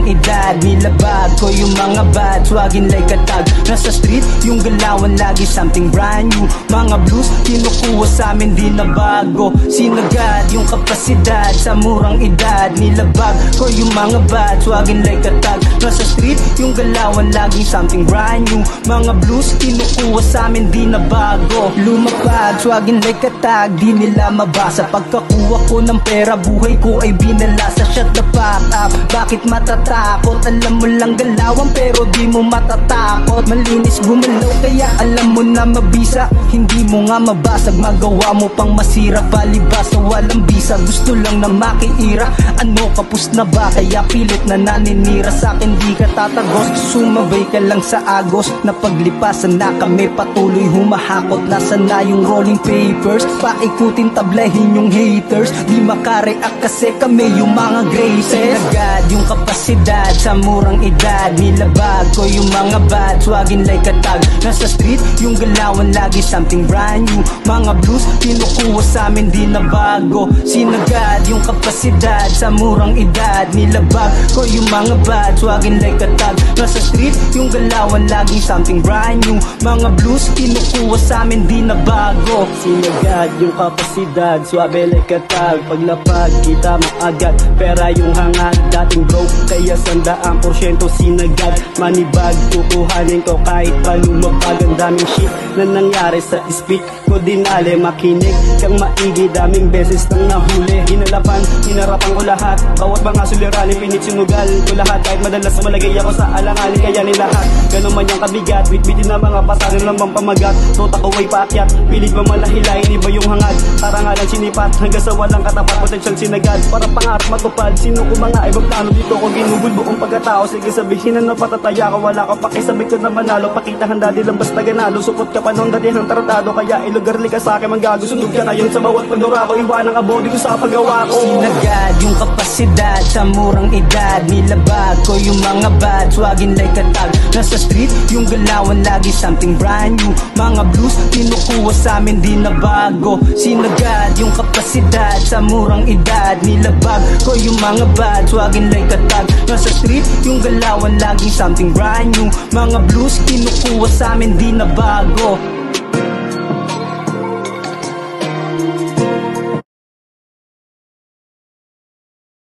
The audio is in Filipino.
edad, nilabag ko yung mga bad, swagin like a tag. Nasa street, yung galawan lagi something brand new. Mga blues, kinukuha sa amin di na bago. Sinagad yung kapasidad sa murang edad, nilabag ko yung mga bad, swagin like a tag. Nasa street, yung galawan lagi something brand new. Mga blues, kinukuha sa amin di na bago. Lumapag, swagin like a tag, di nila mabasa. Pagkakuha ko ng pera, buhay ko ay binalasa. Shut the fuck up, bakit matatakot? Alam mo lang galawan pero di mo matatakot. Malinis gumalaw kaya alam mo na mabisa. Hindi mo nga mabasag, magawa mo pang masira. Palibasa walang bisa, gusto lang na makiira. Ano kapus na ba, kaya pilit na naninira. Sa'kin di ka tatagos, sumabay ka lang sa agos. Na paglipasan na kami patuloy humahakot. Nasa na yung rolling papers, paikutin tablahin yung haters. Di makareact kasi kami yung mga graces. Sinagad yung kapasidad sa murang edad, nilabag ko yung mga bad, swagin like a tag. Nasa street, yung galawan lagi something brand new. Mga blues, kinukuha sa amin di na bago. Sinagad yung kapasidad sa murang edad, nilabag ko yung mga bad, swagin like a tag. Nasa street, yung galawan lagi something brand new. Mga blues, kinukuha sa amin di na bago. Sinagad yung kapasidad, swabe like a tag. Paglapag, kita maagad, pera yung hangad. Dating broke, kaya 100% sinagad. Manibag, kukuhanin ko kahit pa lumapag. Ang daming shit na nangyari sa speak ko, dinali makinig kang maigi. Daming beses nang nahuli, hinalapan, hinarapan ko lahat. Bawat mga suliranin, pinit sinugal ko lahat. Kahit madalas malagay ako sa alanganin, kaya nilahat. Ganun man yung kabigat, bitbitin na mga pasanin lamang pamagat. Tuta ko ay paakyat, pilit pa malahilain, iba yung hangad. Karangalan sinipat, hanggang sa walang katapat, potensyal sinagad. Para pangarap matupad, sino ko mga ibang plano dito ko ginugol buong pagkatao. Sige sabihin na napatataya ka, wala ka pakisabay ko na manalo. Pakita handa di lang basta ganalo, supot ka pa nung dati ng tratado. Kaya ilugarli ka sa akin, manggagusunod ka ngayon sa bawat pagdura ko. Iwan ang abodi ko sa paggawa ko. Sinagad yung kapasidad sa murang edad, nilabag ko yung mga bad, swagin like a tag. Nasa street, yung galawan lagi something brand new. Mga blues, kinukuha sa amin di na bago. Sinagad yung kapasidad sa murang edad, nilabag ko yung mga bad, swagin like a tag. Nasa street, yung galawan lagi something brand new. Mga blues, kinukuha sa amin di na bago.